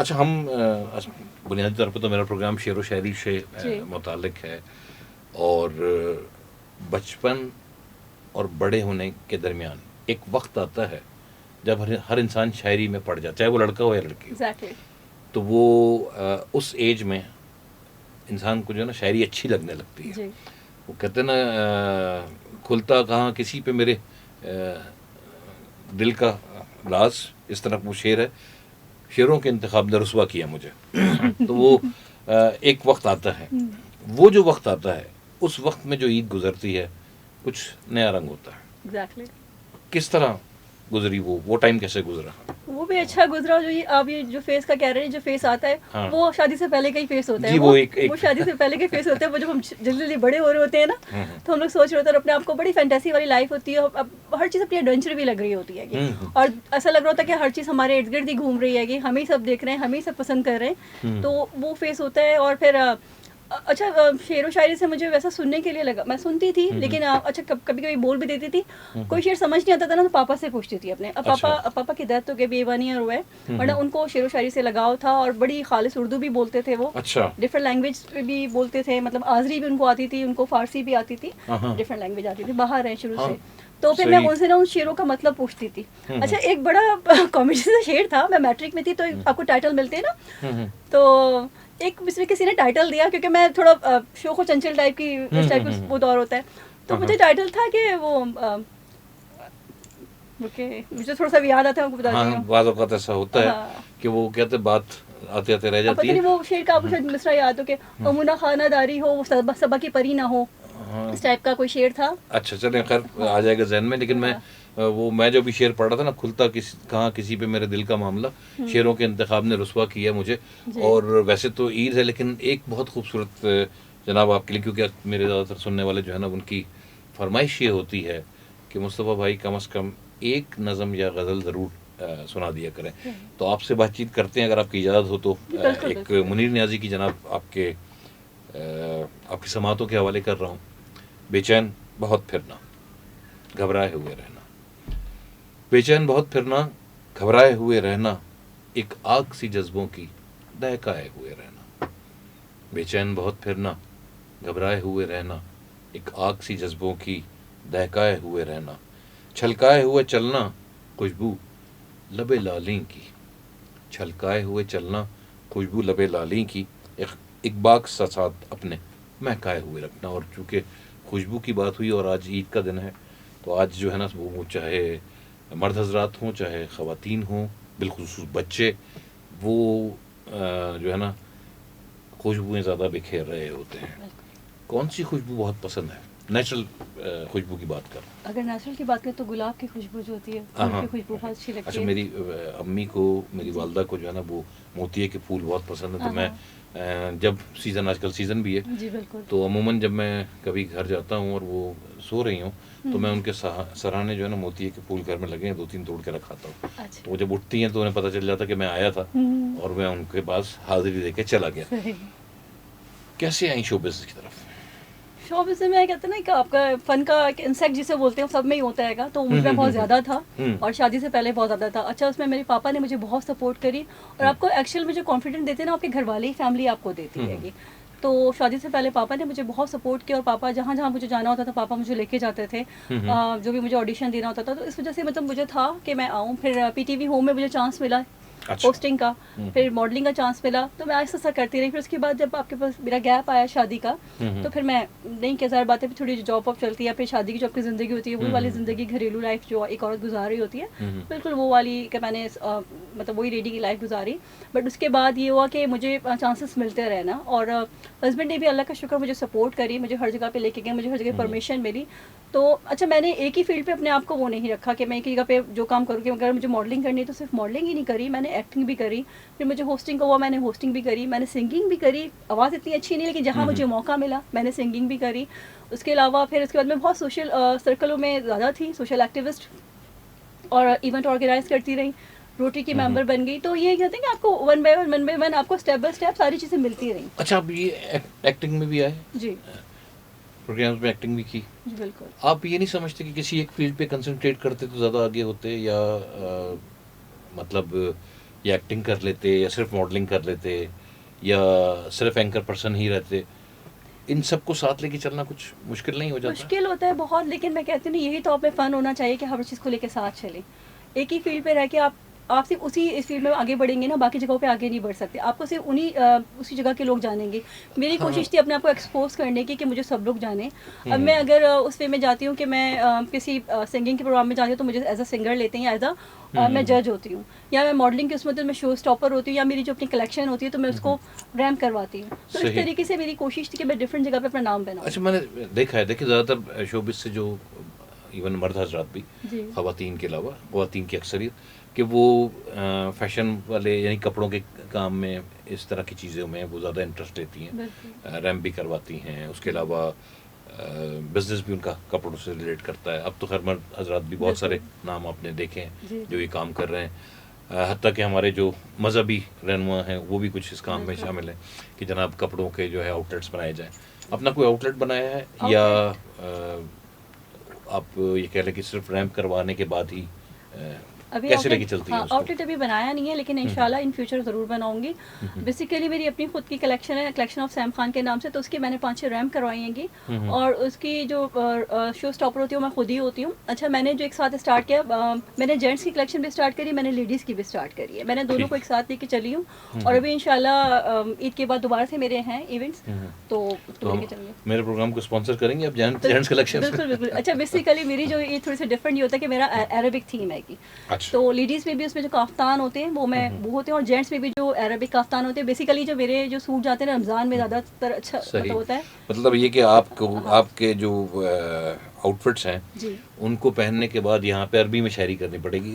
اچھا ہم بنیادی طور پہ تو میرا پروگرام شعر و شاعری سے جی متعلق ہے، اور بچپن اور بڑے ہونے کے درمیان ایک وقت آتا ہے جب ہر انسان شاعری میں پڑ جاتا ہے، چاہے وہ لڑکا ہو یا لڑکی ہو. ایگزیکٹلی. تو وہ اس ایج میں انسان کو جو ہے نا شاعری اچھی لگنے لگتی ہے. جی وہ کہتے ہیں نا کھلتا کہاں کسی پہ میرے دل کا راز، اس طرح وہ شعر ہے، شعروں کے انتخاب نے رسوا کیا مجھے. تو وہ ایک وقت آتا ہے، وہ جو وقت آتا ہے اس وقت میں جو عید گزرتی ہے کچھ نیا رنگ ہوتا ہے. ایگزیکٹلی. کس طرح گزری وہ ٹائم کیسے گزرا؟ وہ بھی اچھا گزرا. جو یہ آپ یہ جو فیس کا کہہ رہے ہیں، جو فیس آتا ہے ہاں. وہ شادی سے پہلے کا ہی فیس ہوتا ہے. جی وہ شادی سے پہلے کے فیس ہوتے ہیں. وہ جب ہم جلدی جلدی بڑے ہو رہے ہوتے ہیں نا، تو ہم لوگ سوچ رہے ہوتے ہیں اپنے آپ کو، بڑی فینٹیسی والی لائف ہوتی ہے، اب ہر چیز اپنی ایڈونچر بھی لگ رہی ہوتی ہے، اور ایسا لگ رہا ہوتا ہے کہ ہر چیز ہمارے ارد گرد ہی گھوم رہی ہے، ہم ہی سب دیکھ رہے ہیں، ہم ہی سب پسند کر رہے ہیں. تو وہ فیس ہوتا ہے. اور پھر اچھا شعر و شاعری سے مجھے ویسا سننے کے لیے لگا، میں سنتی تھی لیکن اچھا کبھی کبھی بول بھی دیتی تھی. کوئی شعر سمجھ نہیں آتا تھا نا، تو پاپا سے پوچھتی تھی اپنے. اب پاپا کی ڈیتھ ہو گئی، ابھی 1 ایئر ہوا ہے، ورنہ ان کو شعر و شاعری سے لگاؤ تھا، اور بڑی خالص اردو بھی بولتے تھے وہ. اچھا. ڈفرنٹ لینگویج بھی بولتے تھے، مطلب آذری بھی ان کو آتی تھی، ان کو فارسی بھی آتی تھی، ڈفرنٹ لینگویج آتی تھی، باہر ہیں شروع سے. تو پھر میں ان سے نا ان شعروں کا مطلب پوچھتی تھی. اچھا ایک بڑا کامیڈی سا شعر تھا، میں میٹرک میں تھی تو آپ کو ٹائٹل ملتے ہیں نا، تو ایک اس میں کسی نے ٹائٹل دیا، کیونکہ میں تھوڑا شوخ و چنچل ٹائپ کی، اس ٹائپ کا وہ دور ہوتا ہے. تو مجھے ٹائٹل تھا کہ وہ مجھے تھوڑا سا یاد آتا ہے، میں بتا رہی ہوں. بعض اوقات ایسا ہوتا ہے کہ وہ کہتے بات آتے آتے رہ پتہ جاتی ہے. نہیں وہ شعر کا آپ کو شاید مصرع یاد ہو کہ امونہ خانہ داری ہو، وہ صبا کی پری نہ ہو، اس ٹائپ کا کوئی شعر تھا. اچھا چلیں خیر آ جائے گا ذہن میں. لیکن میں جو بھی شعر پڑھ رہا تھا نا، کھلتا کہاں کسی پہ میرے دل کا معاملہ، شعروں کے انتخاب نے رسوا کیا مجھے. اور ویسے تو عید ہے، لیکن ایک بہت خوبصورت جناب آپ کے لیے، کیونکہ میرے زیادہ تر سننے والے جو ہے نا ان کی فرمائش یہ ہوتی ہے کہ مصطفیٰ بھائی کم از کم ایک نظم یا غزل ضرور سنا دیا کریں. تو آپ سے بات چیت کرتے ہیں اگر آپ کی اجازت ہو تو. ایک منیر نیازی کی جناب آپ کی سماعتوں کے حوالے کر رہا ہوں. بے چین بہت پھرنا، گھبرائے ہوئے رہنا. بے چین بہت پھرنا، گھبرائے ہوئے رہنا، ایک آگ سی جذبوں کی دہکائے ہوئے رہنا. بے چین بہت پھرنا، گھبرائے ہوئے رہنا، ایک آگ سی جذبوں کی دہکائے ہوئے رہنا. چھلکائے ہوئے چلنا، خوشبو لبے لالیں کی. چھلکائے ہوئے چلنا، خوشبو لبے لالیں کی، ایک باغ سا ساتھ اپنے مہکائے ہوئے رکھنا. اور چونکہ خوشبو کی بات ہوئی اور آج عید کا دن ہے، تو آج جو ہے نا وہ چاہے مرد حضرات ہوں چاہے خواتین ہوں، بالخصوص بچے، وہ جو ہے نا خوشبوئیں زیادہ بکھیر رہے ہوتے ہیں. کون سی خوشبو بہت پسند ہے؟ نیچرل خوشبو کی بات کر. اگر نیچرل کی بات کریں تو گلاب کی خوشبو جو ہوتی ہے، پھول کی خوشبو بہت اچھی لگتی ہے. اچھا میری امی کو، میری والدہ کو جو ہے نا وہ موتیے کے پھول بہت پسند ہیں. تو میں جب سیزن، آج کل سیزن بھی ہے، جی بالکل، تو عموماً جب میں کبھی گھر جاتا ہوں اور وہ سو رہی ہوں تو میں ان کے سراہنے جو ہے نا موتیے کے پھول گھر میں لگے ہیں 2-3 توڑ کے رکھاتا ہوں. تو وہ جب اٹھتی ہیں تو انہیں پتہ چل جاتا کہ میں آیا تھا اور میں ان کے پاس حاضری دے کے چلا گیا. کیسے آئیں شوبز کی طرف؟ شوبز میں کہتے ہیں نا کہ آپ کا فن کا ایک انسیکٹ جسے بولتے ہیں سب میں ہی ہوتا ہے گا، تو مجھ میں بہت زیادہ تھا، اور شادی سے پہلے بہت زیادہ تھا. اچھا اس میں میرے پاپا نے مجھے بہت سپورٹ کری، اور آپ کو ایکچوئل میں جو کانفیڈنٹ دیتے ہیں نا آپ کے گھر والے ہی، فیملی آپ کو دیتی ہے گی. تو شادی سے پہلے پاپا نے مجھے بہت سپورٹ کیا، اور پاپا جہاں جہاں مجھے جانا ہوتا تھا پاپا مجھے لے کے جاتے تھے، جو بھی مجھے آڈیشن دینا ہوتا تھا. تو اس وجہ سے مطلب مجھے تھا کہ میں آؤں. پھر پی ٹی وی ہوم میں مجھے چانس ملا ہوسٹنگ کا، پھر ماڈلنگ کا چانس ملا، تو میں آہستہ آہستہ کرتی رہی. پھر اس کے بعد جب آپ کے پاس میرا گیپ آیا شادی کا، تو پھر میں نہیں کہ ظاہر بات ہے تھوڑی جاب واب چلتی ہے، پھر شادی کی جو آپ کی زندگی ہوتی ہے وہی والی زندگی، گھریلو لائف جو ایک عورت گزار رہی ہوتی ہے، بالکل وہ والی کہ میں نے مطلب وہی ریڈی کی لائف گزاری. بٹ اس کے بعد یہ ہوا کہ مجھے چانسز ملتے رہے نا، اور ہسبینڈ نے بھی اللہ کا شکر مجھے سپورٹ کری، مجھے ہر جگہ پہ لے کے گئے، مجھے ہر جگہ پرمیشن ملی. تو اچھا میں نے ایک ہی فیلڈ پہ اپنے آپ کو وہ نہیں رکھا کہ میں ایک ہی جگہ پہ جو کام کروں گی. اگر مجھے ماڈلنگ کرنی ہے تو صرف ماڈلنگ ہی نہیں کری، میں نے ایکٹنگ بھی کری. پھر مجھے ہوسٹنگ کا ہوا، میں نے ہوسٹنگ بھی کری، میں نے سنگنگ بھی کری. آواز اتنی اچھی نہیں لیکن جہاں مجھے موقع ملا میں نے سنگنگ بھی کری. اس کے علاوہ پھر اس کے بعد میں بہت سوشل سرکلوں میں زیادہ تھی، سوشل ایکٹیوسٹ، اور ایونٹ آرگنائز کرتی رہی، روٹری کی ممبر بن گئی. تو یہ کہتے ہیں کہ آپ کو ون بائی ون آپ کو اسٹیپ بائی اسٹیپ ساری چیزیں ملتی رہیں. اچھا آپ یہ ایکٹنگ میں بھی آئے؟ جی پروگرامز میں ایکٹنگ بھی کی. جی بالکل. آپ یہ نہیں سمجھتے کہ کسی ایک فیلڈ پہ کنسنٹریٹ کرتے تو زیادہ آگے ہوتے، یا مطلب یا ایکٹنگ کر لیتے یا صرف ماڈلنگ کر لیتے یا صرف اینکر پرسن ہی رہتے, ان سب کو ساتھ لے کے چلنا کچھ مشکل نہیں ہو جاتا؟ مشکل ہوتا ہے بہت, لیکن میں کہتی ہوں یہی تو آپ میں فن ہونا چاہیے کہ ہر چیز کو لے کے ساتھ چلیں. ایک ہی فیلڈ پہ رہ کے آپ صرف اسی اس فیلڈ میں آگے بڑھیں گے نا, باقی جگہوں پہ آگے نہیں بڑھ سکتے. آپ کو صرف اسی جگہ کے لوگ جانیں گے. میری کوشش تھی اپنے آپ کو ایکسپوز کرنے کی کہ مجھے سب لوگ جانیں. اب میں اگر اس وے میں جاتی ہوں کہ میں کسی سنگنگ کے پروگرام میں جاتی ہوں تو مجھے ایز اے سنگر لیتے ہیں یا ایز اے میں جج ہوتی ہوں, یا میں ماڈلنگ کی اس میں میں شو اسٹاپر ہوتی ہوں, یا میری جو اپنی کلیکشن ہوتی ہے تو میں اس کو ریمپ کرواتی ہوں. تو اس طریقے سے میری کوشش تھی کہ میں ڈفرینٹ جگہ پہ اپنا نام بناؤں. اچھا, میں نے دیکھا ہے, دیکھیں زیادہ تر شوبز سے جو ایون مرد حضرات بھی, خواتین کے علاوہ, خواتین کی اکثریت, کہ وہ فیشن والے یعنی کپڑوں کے کام میں, اس طرح کی چیزوں میں وہ زیادہ انٹرسٹ لیتی ہیں, ریمپ بھی کرواتی ہیں. اس کے علاوہ بزنس بھی ان کا کپڑوں سے ریلیٹ کرتا ہے. اب تو خیر مرد حضرات بھی بہت سارے نام آپ نے دیکھے ہیں جو یہ کام کر رہے ہیں, حتیٰ کہ ہمارے جو مذہبی رہنما ہیں وہ بھی کچھ اس کام میں شامل ہیں کہ جناب کپڑوں کے جو ہے آؤٹ لیٹس بنائے جائیں. اپنا کوئی آؤٹ لیٹ بنایا ہے یا آپ یہ کہہ لیں کہ صرف ریمپ کروانے کے بعد ہی کیسے لے کے چلتی ہیں؟ آؤٹ لیٹ ابھی بنایا نہیں ہے, لیکن انشاءاللہ ان فیوچر ضرور بناؤں گی. بیسیکلی میری اپنی خود کی کلیکشن ہے, کلیکشن آف سیم خان کے نام سے, تو اس کی میں نے 5-6 ریمپ کروائی ہیں گی, اور اس کی جو شو اسٹاپر ہوتی ہے وہ میں خود ہی ہوتی ہوں. اچھا, میں نے جو ایک ساتھ اسٹارٹ کیا, میں نے جینٹس کی کلیکشن بھی اسٹارٹ کری, میں نے لیڈیز کی بھی اسٹارٹ کری ہے. میں نے دونوں کو ایک ساتھ لے کے چلی ہوں, اور ابھی انشاءاللہ عید کے بعد دوبارہ سے میرے ہیں ایونٹس, تو لے کے چلیں گے. میرے پروگرام کو اسپانسر کریں گے آپ جینٹس کلیکشن؟ بالکل بالکل. اچھا, بیسیکلی میری جو یہ تھوڑی سی ڈفرینٹ یہ ہوتا ہے کہ میرا عربک تھیم ہے کہ تو لیڈیز میں بھی اس میں جو کافتان ہوتے ہیں وہ ہوتے ہیں, اور جینٹس میں بھی جو عربک کافتان ہوتے ہیں. بیسیکلی جو میرے جو سوٹ جاتے ہیں رمضان میں زیادہ تر اچھا ہوتا ہے. مطلب یہ کہ آپ کے جو آؤٹ فٹس ہیں ان کو پہننے کے بعد یہاں پہ عربی میں شاعری کرنی پڑے گی,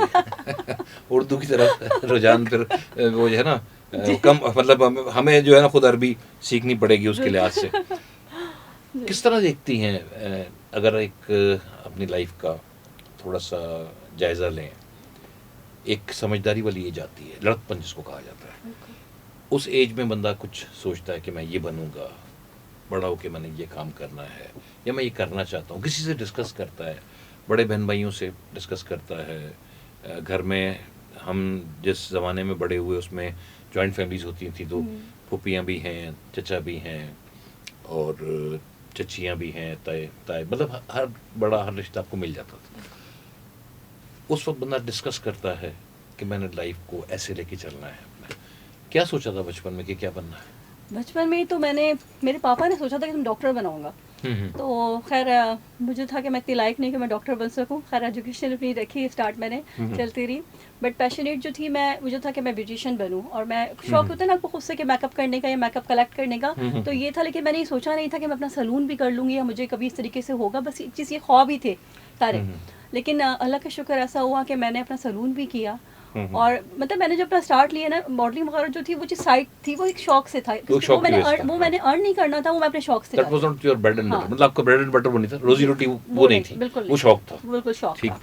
اردو کی طرف رجحان پھر وہ جو ہے نا کم, مطلب ہمیں جو ہے نا خود عربی سیکھنی پڑے گی اس کے لحاظ سے. کس طرح دیکھتی ہیں, اگر ایک اپنی لائف کا تھوڑا سا جائزہ لیں, ایک سمجھداری والی ایج آتی ہے, لڑک پن جس کو کہا جاتا ہے, اس ایج میں بندہ کچھ سوچتا ہے کہ میں یہ بنوں گا, بڑا ہو کے میں نے یہ کام کرنا ہے, یا میں یہ کرنا چاہتا ہوں. کسی سے ڈسکس کرتا ہے, بڑے بہن بھائیوں سے ڈسکس کرتا ہے. گھر میں ہم جس زمانے میں بڑے ہوئے اس میں جوائنٹ فیملیز ہوتی تھیں, تو پھوپھیاں بھی ہیں, چچا بھی ہیں, اور چچیاں بھی ہیں, تائے, مطلب ہر بڑا ہر رشتہ آپ کو مل جاتا تھا. اس وقت بندہ ڈسکس کرتا ہے کہ میں نے لائف کو ایسے لے کے چلنا ہے. کیا سوچا تھا بچپن میں کہ کیا بننا ہے؟ بچپن میں تو میرے پاپا نے سوچا تھا کہ تم ڈاکٹر بناؤں گا, تو خیر مجھے تھا کہ میں اتنی لائق نہیں کہ میں ڈاکٹر بن سکوں. خیر ایجوکیشن اپنی رکھی, اسٹارٹ میں نے چلتی رہی, بٹ پیشنیٹ جو تھی مجھے تھا کہ میں بیوٹیشین بنوں, اور میں شوق ہوتا ہے نا آپ کو خود سے کہ میک اپ کرنے کا یا میک اپ کلیکٹ کرنے کا, تو یہ تھا. لیکن میں نے یہ سوچا نہیں تھا کہ میں اپنا سلون بھی کر لوں گی یا مجھے کبھی اس طریقے سے ہوگا. بس ایک چیز, یہ خواب ہی تھے سارے. لیکن اللہ کا شکر ایسا ہوا کہ میں نے اپنا سلون بھی کیا, اور مطلب میں نے جو اپنا اسٹارٹ لیا نا, ماڈلنگ وغیرہ جو تھی وہ چیز سائٹ تھی, وہ ایک شوق سے تھا. وہ میں نے ارن نہیں کرنا تھا, وہ میں اپنے شوق سے. مطلب آپ کا بریڈ اینڈ بٹر وہ نہیں تھا, روزی روٹی وہ نہیں تھی, بالکل وہ شوق تھا. بالکل شوق تھا.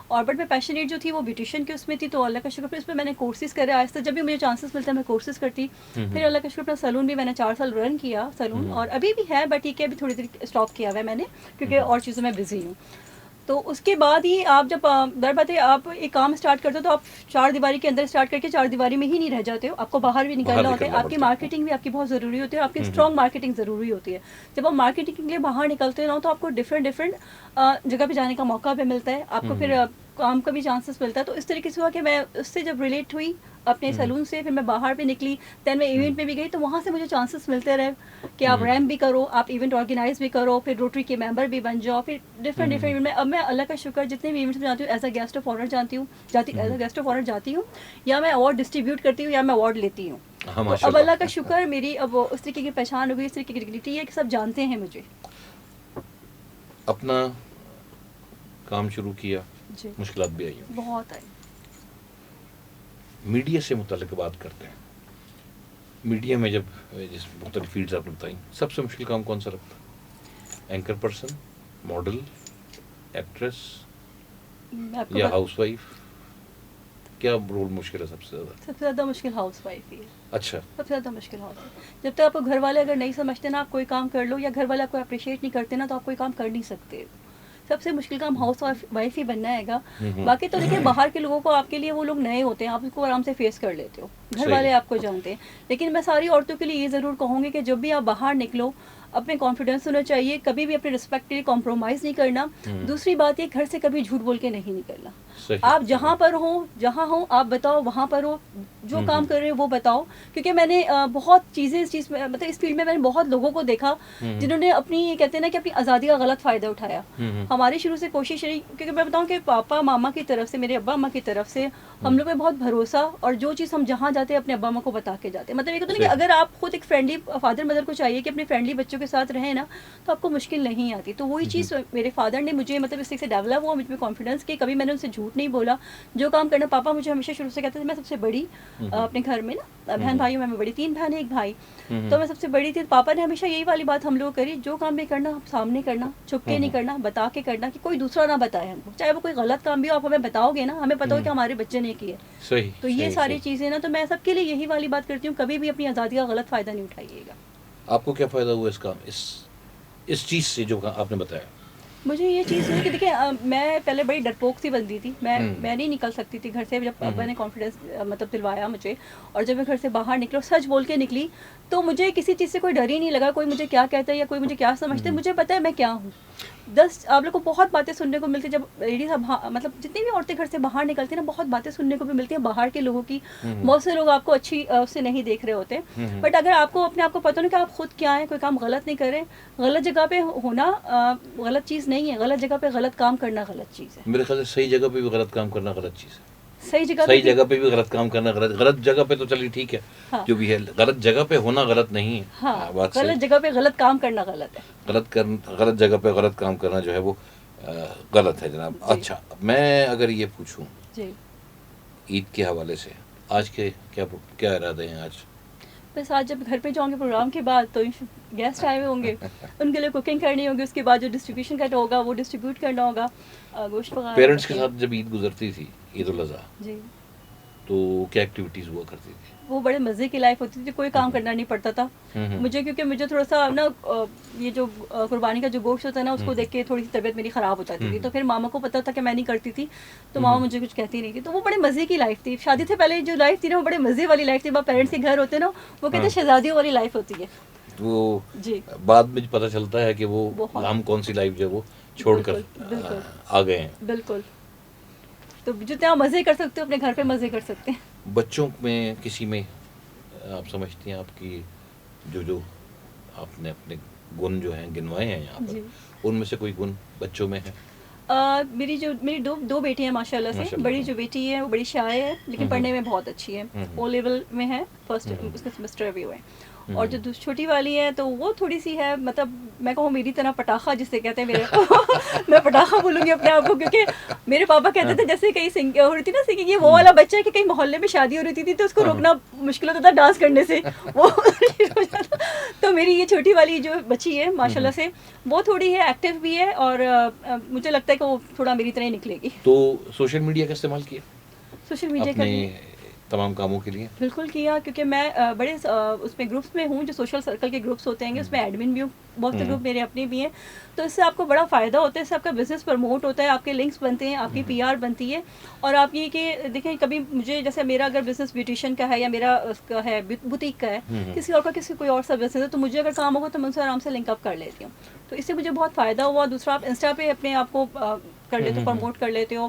اور بٹ میں پیشنیٹ جو تھی وہ بیوٹیشین کی اس میں تھی, تو اللہ کا شکر پھر اس میں نے کورسز کرے آہستہ. جب بھی مجھے چانسز ملتے ہیں میں کورسز کرتی. پھر اللہ کا شکر اپنا سلون بھی میں نے 4 سال رن کیا سلون, اور ابھی بھی ہے, بٹ ٹھیک ہے ابھی تھوڑی دیر اسٹاپ کیا ہوا ہے میں نے, کیونکہ اور چیزوں میں بزی ہوں. تو اس کے بعد ہی آپ جب در بات ہے آپ ایک کام اسٹارٹ کرتے ہو تو آپ 4 دیواری کے اندر اسٹارٹ کر کے 4 دیواری میں ہی نہیں رہ جاتے ہو, آپ کو باہر بھی نکلنا ہوتا ہے. آپ کی مارکیٹنگ بھی آپ کی بہت ضروری ہوتی ہے, آپ کی اسٹرانگ مارکیٹنگ ضروری ہوتی ہے. جب آپ مارکیٹنگ کے لیے باہر نکلتے ہو تو آپ کو ڈفرینٹ جگہ پہ جانے کا موقع بھی ملتا ہے, آپ کو پھر کام کا بھی چانسز ملتا ہے. تو اس طریقے سے ہوا کہ میں اس سے جب ریلیٹ ہوئی اپنے سیلون سے, پھر میں باہر بھی نکلی, دین میں ایونٹ میں بھی گئی, تو وہاں سے مجھے چانسز ملتے رہے کہ آپ ریمپ بھی کرو, آپ ایونٹ آرگنائز بھی کرو, پھر روٹری کے ممبر بھی بن جاؤ, پھر ڈفرینٹ ایونٹ میں. اب میں اللہ کا شکر جتنے بھی ایونٹس میں جاتی ہوں as a guest of honour جاتی ہوں, یا میں اوارڈ ڈسٹریبیوٹ کرتی ہوں یا میں اوارڈ لیتی ہوں. تو اب اللہ کا شکر میری اب اس طریقے کی پہچان ہو گئی, اس طریقے کی ڈگنیٹی ہے کہ سب جانتے ہیں مجھے. اپنا کام شروع کیا, مشکلات بھی آئی, بہت آئی. میڈیا سے متعلق بات کرتے ہیں. میڈیا میں جب جس مختلف فیلڈز آپ نے بتائیں, سب سے مشکل کام کون سا لگتا ہے؟ اینکر پرسن, ماڈل, ایکٹریس یا ہاؤس وائف؟ کیا رول مشکل ہے سب سے زیادہ؟ سب سے زیادہ مشکل ہاؤس وائف ہی ہے. اچھا, سب سے زیادہ مشکل ہاؤس وائف. جب تک آپ کو گھر والے اگر نہیں سمجھتے نا آپ کوئی کام کر لو, یا گھر والے آپ کو اپریشیٹ نہیں کرتے نا, تو آپ کوئی کام کر نہیں سکتے. سب سے مشکل کام ہاؤس وائف ہی بننا ہے گا. باقی تو دیکھیں باہر کے لوگوں کو آپ کے لیے وہ لوگ نئے ہوتے ہیں, آپ اس کو آرام سے فیس کر لیتے ہو, گھر والے آپ کو جانتے ہیں. لیکن میں ساری عورتوں کے لیے یہ ضرور کہوں گی کہ جب بھی آپ باہر نکلو اپنے کانفیڈینس ہونا چاہیے, کبھی بھی اپنے رسپیکٹ کے لیے کمپرومائز نہیں کرنا. دوسری بات یہ, گھر سے کبھی جھوٹ بول کے نہیں نکلنا. آپ جہاں پر ہو جہاں ہو آپ بتاؤ, وہاں پر ہو جو کام کر رہے ہو وہ بتاؤ. کیونکہ میں نے بہت چیزیں اس چیز میں مطلب اس فیلڈ میں میں نے بہت لوگوں کو دیکھا جنہوں نے اپنی یہ کہتے ہیں نا کہ اپنی آزادی کا غلط فائدہ اٹھایا. ہماری شروع سے کوشش رہی, کیونکہ میں بتاؤں کہ پاپا ماما کی طرف سے, میرے ابا اماں کی طرف سے ہم لوگ پہ بہت بھروسہ, اور جو چیز ہم جہاں جاتے ہیں اپنے ابا اماں کو بتا کے جاتے ہیں. مطلب یہ کہتے ہیں کہ اگر آپ خود ایک فرینڈلی فادر مدر کو چاہیے کہ اپنے فرینڈلی بچوں کے ساتھ رہیں نا, تو آپ کو مشکل نہیں آتی. تو وہی چیز میرے فادر نے مجھے مطلب اس سے ڈیولپ ہوا, مجھ میں کانفیڈینس کی. کبھی میں نے ان سے جھوٹ نہیں بولا, جو کام کرنا. پاپا مجھے ہمیشہ شروع سے کہتے تھے, میں سب سے بڑی اپنے گھر میں نا, بہن بھائیوں میں بڑی, 3 بہنیں 1 بھائی, تو میں سب سے بڑی تھی. پاپا نے ہمیشہ یہی والی بات ہم لوگ کری, جو کام بھی کرنا سامنے کرنا, چھپ کے نہیں کرنا, بتا کے کرنا, کہ کوئی دوسرا نہ بتائے ہم کو. چاہے وہ کوئی غلط کام بھی ہو, آپ ہمیں بتاؤ گے نا, ہمیں پتا ہو کہ ہمارے بچے نے کیے. تو یہ ساری چیزیں نا, تو میں سب کے لیے یہی والی بات کرتی ہوں, کبھی بھی اپنی آزادی کا غلط فائدہ نہیں اٹھائیے گا. آپ کو کیا فائدہ ہوا اس کا, اس چیز سے جو آپ نے بتایا؟ مجھے یہ چیز ہوئی کہ دیکھیں میں پہلے بڑی ڈرپوک سی بندی تھی. میں نہیں نکل سکتی تھی گھر سے. جب ابا نے کانفیڈینس مطلب دلوایا مجھے, اور جب میں گھر سے باہر نکلی اور سچ بول کے نکلی, تو مجھے کسی چیز سے کوئی ڈر ہی نہیں لگا, کوئی مجھے کیا کہتا ہے یا کوئی مجھے کیا سمجھتا ہے. مجھے پتہ ہے میں کیا ہوں. آپ لوگ کو بہت باتیں سننے کو ملتی, جب لیڈیز مطلب جتنی بھی عورتیں گھر سے باہر نکلتی ہیں نا, بہت باتیں سننے کو بھی ملتی ہیں باہر کے لوگوں کی. بہت سے لوگ آپ کو اچھی سے نہیں دیکھ رہے ہوتے, بٹ اگر آپ کو اپنے آپ کو پتہ نہیں کہ آپ خود کیا ہیں, کوئی کام غلط نہیں کریں, غلط جگہ پہ ہونا غلط چیز نہیں ہے. غلط جگہ پہ غلط کام کرنا غلط چیز ہے. میرے خیال سے صحیح جگہ پہ بھی غلط کام کرنا غلط چیز ہے. صحیح جگہ پہ بھی غلط کام کرنا غلط جگہ پہ تو چلیے ٹھیک ہے, جو بھی ہے. غلط جگہ پہ ہونا غلط نہیں ہے. ہاں, غلط جگہ پہ غلط کام کرنا غلط ہے. غلط جگہ پہ غلط کام کرنا جو ہے وہ غلط ہے جناب. اچھا, میں اگر یہ پوچھوں عید کے حوالے سے, آج کے کیا ارادے ہیں آج؟ بس آج جب گھر پہ جاؤں گے پروگرام کے بعد, تو گیسٹ آئے ہوئے ہوں گے, ان کے لیے کوکنگ کرنی ہوگی. اس کے بعد جو ڈسٹریبیوشن کرنا ہوگا وہ ڈسٹریبیوٹ کرنا ہوگا, گوشت وغیرہ. پیرنٹس کے ساتھ جب عید گزرتی تھی, عید الاضحیٰ, جی, تو کیا ایکٹیویٹیز ہوا کرتی تھی؟ وہ بڑے مزے کی لائف ہوتی تھی, کوئی کام کرنا نہیں پڑتا تھا مجھے, کیونکہ مجھے تھوڑا سا نا یہ جو قربانی کا جو گوشت ہوتا ہے نا, اس کو دیکھ کے تھوڑی سی طبیعت میری خراب ہو جاتی تھی. تو پھر ماما کو پتا تھا کہ میں نہیں کرتی تھی, تو ماما مجھے کچھ کہتی نہیں تھی. تو وہ بڑے مزے کی لائف تھی. شادی سے پہلے جو لائف تھی نا, وہ بڑے مزے والی لائف تھی. پیرنٹس کے گھر ہوتے نا, وہ کہتے ہیں شہزادیوں والی لائف ہوتی ہے. وہ جی, بعد میں پتہ چلتا ہے کہ وہ ہم کون سی لائف جو ہے وہ چھوڑ کر آ گئے ہیں. بالکل. تو جتنے آپ مزے کر سکتے ہو اپنے گھر پہ مزے کر سکتے ہیں. بچوں میں کسی میں آپ سمجھتی ہیں آپ کی جو آپ نے اپنے گن جو ہیں گنوائے ہیں یہاں پر, ان میں سے کوئی گن بچوں میں ہے؟ میری دو بیٹی ہیں ماشاء اللہ سے. بڑی جو بیٹی ہے وہ بڑی شائع ہے, لیکن پڑھنے میں بہت اچھی ہے. او لیول میں ہے, فرسٹ اس کا سیمسٹر ابھی ہوا ہے. اور جو چھوٹی والی ہے تو وہ تھوڑی سی ہے, مطلب میں کہوں میری طرح پٹاخہ جسے کہتے ہیں. میں پٹاخہ بولوں گی اپنے آپ کو, کیونکہ میرے پاپا کہتے تھے جیسے کہیں ہو رہی تھی نا سنگنگ, یہ وہ والا بچہ ہے کہ کہیں محلے میں شادی ہو رہی تھی تو اس کو روکنا مشکل ہوتا تھا ڈانس کرنے سے. وہ تو میری یہ چھوٹی والی جو بچی ہے ماشاء اللہ سے, وہ تھوڑی ہے ایکٹیو بھی ہے, اور مجھے لگتا ہے کہ وہ تھوڑا میری طرح ہی نکلے گی. تو سوشل میڈیا کا استعمال کیا؟ سوشل میڈیا کا تمام کاموں کے لیے بالکل کیا, کیونکہ میں بڑے اس میں گروپس میں ہوں, جو سوشل سرکل کے گروپس ہوتے ہیں, اس میں ایڈمن بھی ہوں. بہت سے گروپ میرے اپنے بھی ہیں, تو اس سے آپ کو بڑا فائدہ ہوتا ہے. اس سے آپ کا بزنس پروموٹ ہوتا ہے, آپ کے لنکس بنتے ہیں, آپ کی پی آر بنتی ہے. اور آپ یہ کہ دیکھیں, کبھی مجھے جیسے میرا اگر بزنس بیوٹیشین کا ہے یا میرا اس کا ہے بوتیک کا ہے, کسی اور کا کسی کوئی اور سا بزنس ہے, تو مجھے اگر کام ہوگا تو میں ان سے آرام سے لنک اپ کر لیتی ہوں. تو اس سے مجھے بہت فائدہ ہوا. دوسرا, آپ انسٹا پہ اپنے آپ کو کر لیتے ہو, پروموٹ کر لیتے ہو.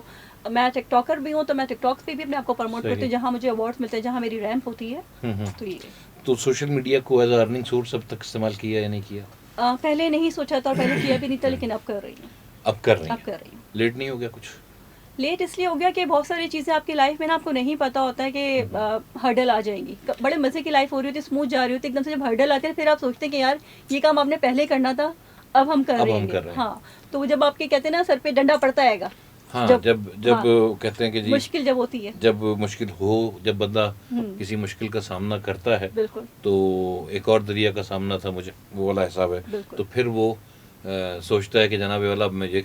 میں ٹک ٹاکر بھی ہوں, تو میں ٹک ٹاک پہ بھی اپنے آپ کو پروموٹ کرتی ہوں, جہاں مجھے ایوارڈس ملتے ہیں, جہاں میری رینک ہوتی ہے. تو سوشل میڈیا کو ایز اے ارننگ سورس اب تک استعمال کیا یا نہیں کیا؟ پہلے نہیں سوچا تھا, پہلے کیا بھی نہیں تھا, لیکن اب کر رہی ہوں. اب کر رہی ہوں. لیٹ نہیں ہو گیا کچھ؟ لیٹ اس لیے ہو گیا کہ بہت ساری چیزیں آپ کی لائف میں نا آپ کو نہیں پتا ہوتا ہے کہ ہرڈل آ جائیں گی. بڑے مزے کی لائف ہو رہی ہوتی ہے, اسموتھ جا رہی ہوتی ہے, ایک دم سے جب ہرڈل آتے ہیں پھر آپ سوچتے ہیں کہ یار یہ کام آپ نے پہلے کرنا تھا, اب ہم کر رہے ہیں. ہاں, تو جب آپ کے کہتے ہیں نا سر پہ ڈنڈا پڑتا ہے گا, ہاں, جب کہتے ہیں کہ جی مشکل جب ہوتی ہے, جب مشکل ہو, جب بندہ کسی مشکل کا سامنا کرتا ہے, تو ایک اور دریا کا سامنا تھا مجھے, وہ والا حساب ہے. تو پھر وہ سوچتا ہے کہ جناب والا اب مجھے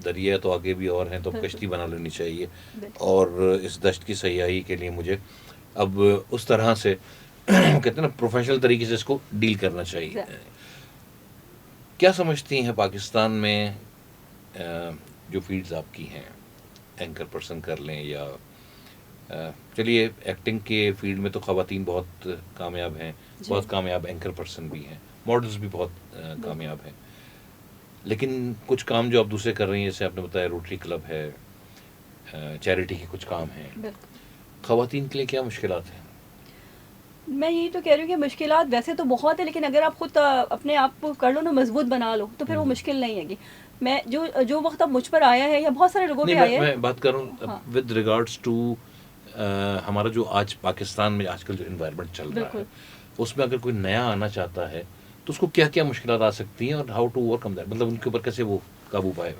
دریا تو آگے بھی اور ہیں, تو کشتی بنا لینی چاہیے, اور اس دشت کی سیاحی کے لیے مجھے اب اس طرح سے کہتے ہیں نا پروفیشنل طریقے سے اس کو ڈیل کرنا چاہیے. کیا سمجھتی ہیں پاکستان میں جو فیلڈز آپ کی ہیں، اینکر پرسن کر لیں یا چلیے ایکٹنگ کے فیلڈ میں تو خواتین بہت کامیاب ہیں، بہت کامیاب اینکر پرسن بھی ہیں، ماڈلز بھی بہت کامیاب ہیں، لیکن کچھ کام جو آپ دوسرے کر رہی ہیں، جیسے آپ نے بتایا روٹری کلب ہے، چیریٹی کے کچھ کام ہیں، خواتین کے لیے کیا مشکلات ہیں؟ میں یہی تو کہہ رہی ہوں کہ مشکلات ویسے تو بہت ہے، لیکن اگر آپ خود اپنے آپ کو کر لو نا، مضبوط بنا لو، تو پھر وہ مشکل نہیں ہے گی. میں جو وقت اب مجھ پر آیا ہے یا بہت سارے لوگوں پہ آیا ہے، میں بات کر رہا ہوں ود ریگارڈس ٹو ہمارا جو آج پاکستان میں آج کل جو انوائرمنٹ چل رہا ہے، اس میں اگر کوئی نیا آنا چاہتا ہے تو اس کو کیا کیا مشکلات آ سکتی ہیں اور how to overcome that, مطلب ان کے اوپر کیسے وہ قابو پائے؟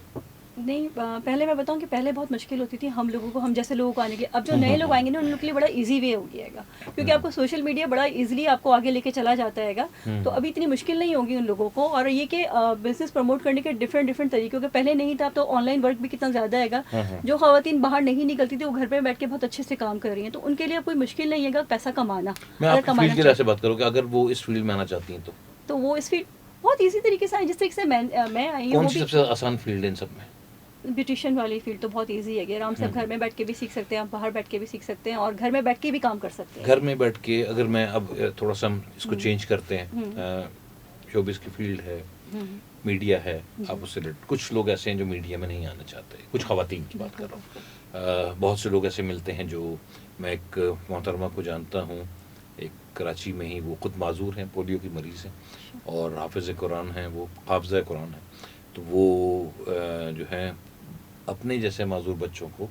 نہیں، پہلے میں بتاؤں کہ پہلے بہت مشکل ہوتی تھی ہم لوگوں کو، ہم جیسے لوگوں کو آنے کے. اب جو نئے لوگ آئیں گے نا، ان لوگوں کے لیے بڑا ایزی وے ہو گیا گا، کیونکہ آپ کو سوشل میڈیا بڑا ایزیلی آپ کو آگے لے کے چلا جاتا ہے گا، تو ابھی اتنی مشکل نہیں ہوگی ان لوگوں کو. اور یہ کہ بزنس پروموٹ کرنے کے ڈفرینٹ طریقوں کے پہلے نہیں تھا، تو آن لائن ورک بھی کتنا زیادہ ہے گا. جو خواتین باہر نہیں نکلتی تھی وہ گھر پہ بیٹھ کے بہت اچھے سے کام کر رہی ہیں، تو ان کے لیے کوئی مشکل نہیں ہے گا پیسہ کمانا. میں آپ کی فیلڈ کی وجہ سے بات کروں کہ اگر وہ اس فیلڈ میں آنا چاہتی ہیں تو وہ اس فیلڈ بہت ایزی طریقے سے، جس طریقے سے میں آئی ہوں. کون سی سب سے آسان فیلڈ ہے ان سب میں؟ بیوٹیشین والی فیلڈ تو بہت ایزی ہے، آرام سے گھر میں بیٹھ کے بھی سیکھ سکتے ہیں، آپ باہر بیٹھ کے بھی سیکھ سکتے ہیں، اور گھر میں بیٹھ کے بھی کام کر سکتے ہیں. گھر میں بیٹھ کے اگر میں اب تھوڑا سا اس کو چینج کرتے ہیں، شوبز کی فیلڈ ہے، میڈیا ہے، آپ اس سے کچھ لوگ ایسے ہیں جو میڈیا میں نہیں آنا چاہتے، کچھ خواتین کی بات کر رہا ہوں. بہت سے لوگ ایسے ملتے ہیں جو، میں ایک محترمہ کو جانتا ہوں، ایک کراچی میں ہی، وہ خود معذور ہیں، پولیو کی مریض ہیں اور حافظ قرآن ہیں، وہ حافظہ قرآن ہے، تو وہ جو ہے اپنے جیسے معذور بچوں کو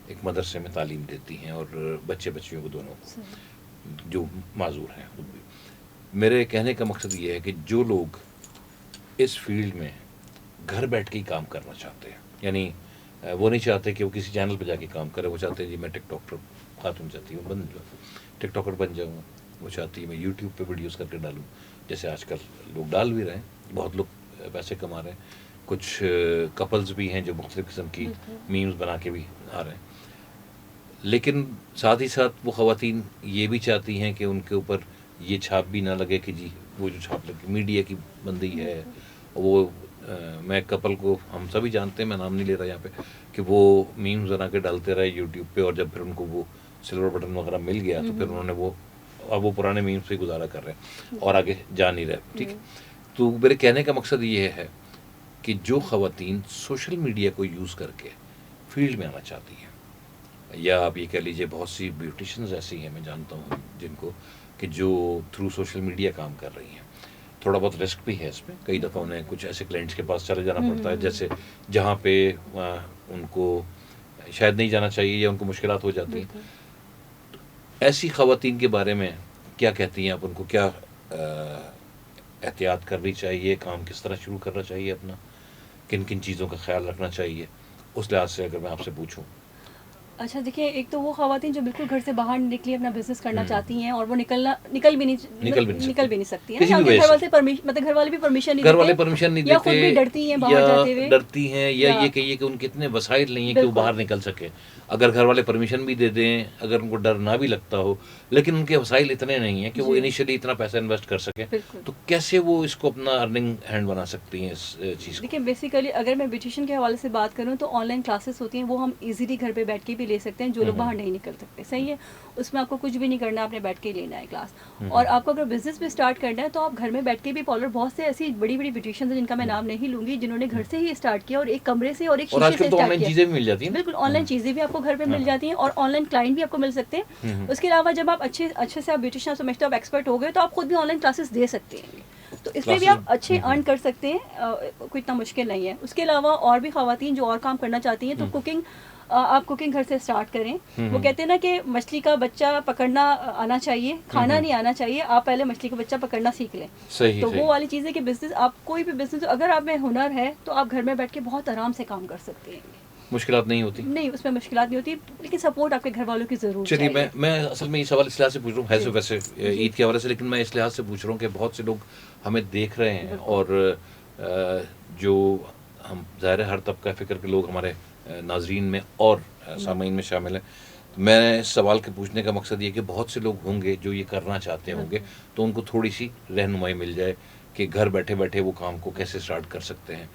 ایک مدرسے میں تعلیم دیتی ہیں، اور بچیوں کو دونوں کو جو معذور ہیں خود بھی. میرے کہنے کا مقصد یہ ہے کہ جو لوگ اس فیلڈ میں گھر بیٹھ کے ہی کام کرنا چاہتے ہیں، یعنی وہ نہیں چاہتے کہ وہ کسی چینل پہ جا کے کام کرے، وہ چاہتے ہیں جی میں ٹک ٹاکر، خاتون چاہتی ہوں ٹک ٹاکر بن جاؤں، وہ چاہتی ہے میں یوٹیوب پہ ویڈیوز کر کے ڈالوں، جیسے آج کل لوگ ڈال بھی رہے ہیں، بہت لوگ پیسے کما رہے ہیں، کچھ کپلز بھی ہیں جو مختلف قسم کی میمز بنا کے بھی آ رہے ہیں. لیکن ساتھ ہی ساتھ وہ خواتین یہ بھی چاہتی ہیں کہ ان کے اوپر یہ چھاپ بھی نہ لگے کہ جی وہ جو چھاپ لگے میڈیا کی بندی ہے. وہ میں کپل کو ہم سبھی جانتے ہیں، میں نام نہیں لے رہا یہاں پہ، کہ وہ میمز بنا کے ڈالتے رہے یوٹیوب پہ، اور جب پھر ان کو وہ سلور بٹن وغیرہ مل گیا تو پھر انہوں نے وہ پرانے میمز پہ گزارا کر رہے ہیں اور آگے جا نہیں رہے. ٹھیک ہے، تو میرے کہنے کا مقصد یہ ہے کہ جو خواتین سوشل میڈیا کو یوز کر کے فیلڈ میں آنا چاہتی ہیں، یا آپ یہ کہہ لیجیے بہت سی بیوٹیشنز ایسی ہیں میں جانتا ہوں جن کو کہ جو تھرو سوشل میڈیا کام کر رہی ہیں، تھوڑا بہت رسک بھی ہے اس میں، کئی دفعہ انہیں کچھ ایسے کلائنٹس کے پاس چلے جانا پڑتا ہے جیسے جہاں پہ ان کو شاید نہیں جانا چاہیے یا ان کو مشکلات ہو جاتی ہیں. ایسی خواتین کے بارے میں کیا کہتی ہیں آپ؟ ان کو کیا احتیاط کرنی چاہیے، کام کس طرح شروع کرنا چاہیے اپنا، کن کن چیزوں کا خیال رکھنا چاہیے، اس لحاظ سے اگر میں آپ سے پوچھوں؟ اچھا دیکھیے، ایک تو وہ خواتین جو بالکل گھر سے باہر نکلی اپنا بزنس کرنا چاہتی ہیں اور وہ نکل بھی نہیں سکتی ہیں، مطلب گھر والے بھی پرمیشن نہیں دیتے، یا خود بھی ڈرتی ہیں باہر جاتے ہوئے، ڈرتی ہیں، یا یہ کہیے کہ ان کے اتنے وسائل نہیں ہیں کہ وہ باہر نکل سکے. اگر گھر والے پرمیشن بھی دے دیں، اگر ان کو ڈر نہ بھی لگتا ہو، لیکن ان کے وسائل اتنے نہیں ہیں کہ وہ انیشلی اتنا پیسہ انویسٹ کر سکیں، تو کیسے وہ اس کو اپنا ارننگ ہینڈ بنا سکتی ہیں اس چیز کو؟ دیکھیں بیسیکلی اگر میں بیوٹیشین کے حوالے سے بات کروں تو آن لائن کلاسز ہوتی ہیں، وہ ہم ایزیلی گھر پہ بیٹھ کے بھی لے سکتے ہیں، جو لوگ باہر نہیں نکل سکتے. صحیح ہے، اس میں آپ کو کچھ بھی نہیں کرنا، آپ نے بیٹھ کے لینا ہے کلاس. اور آپ کو اگر بزنس بھی اسٹارٹ کرنا ہے تو آپ گھر میں بیٹھ کے بھی پارلر، بہت سے ایسی بڑی بڑی بیوٹیشینز ہیں جن کا میں نام نہیں لوں گی، جنہوں نے گھر سے ہی اسٹارٹ کیا اور ایک کمرے سے اور ایک شیشے سے اسٹارٹ کیا. چیزیں بھی مل جاتی ہیں، بالکل آن لائن چیزیں بھی آپ کو گھر پہ مل جاتی ہیں اور آن لائن کلائنٹ بھی آپ کو مل سکتے ہیں. اس کے علاوہ جب آپ اچھے سے آپ بیوٹیشین سمجھتے ہو، آپ ایکسپرٹ ہو گئے، تو آپ خود بھی آن لائن کلاسز دے سکتے ہیں، تو اس میں بھی آپ اچھے ارن کر سکتے ہیں، کوئی اتنا مشکل نہیں ہے. اس کے علاوہ اور بھی خواتین جو اور کام کرنا چاہتی ہیں تو کوکنگ، آپ کوکنگ گھر سے اسٹارٹ کریں. وہ کہتے ہیں نا کہ مچھلی کا بچہ پکڑنا آنا چاہیے، کھانا نہیں آنا چاہیے، آپ پہلے مچھلی کا بچہ پکڑنا سیکھ لیں. تو وہ والی چیز ہے کہ بزنس، آپ کوئی بھی بزنس اگر آپ میں ہنر ہے تو آپ گھر میں بیٹھ کے بہت آرام سے کام کر سکتے ہیں، مشکلات نہیں ہوتی. نہیں اس میں مشکلات نہیں ہوتی، لیکن سپورٹ آپ کے گھر والوں کی ضرور چلیے چاہیے. میں اصل میں یہ سوال اس لحاظ سے پوچھ رہا ہوں، ہے تو ویسے عید کے حوالے سے، لیکن میں اس لحاظ سے پوچھ رہا ہوں کہ بہت سے لوگ ہمیں دیکھ رہے ہیں، اور جو ہم ظاہر ہے ہر طبقہ فکر کے لوگ ہمارے ناظرین میں اور سامعین میں شامل ہیں. میں اس سوال کے پوچھنے کا مقصد یہ کہ بہت سے لوگ ہوں گے جو یہ کرنا چاہتے ہوں گے، تو ان کو تھوڑی سی رہنمائی مل جائے کہ گھر بیٹھے بیٹھے وہ کام کو کیسے اسٹارٹ کر سکتے ہیں.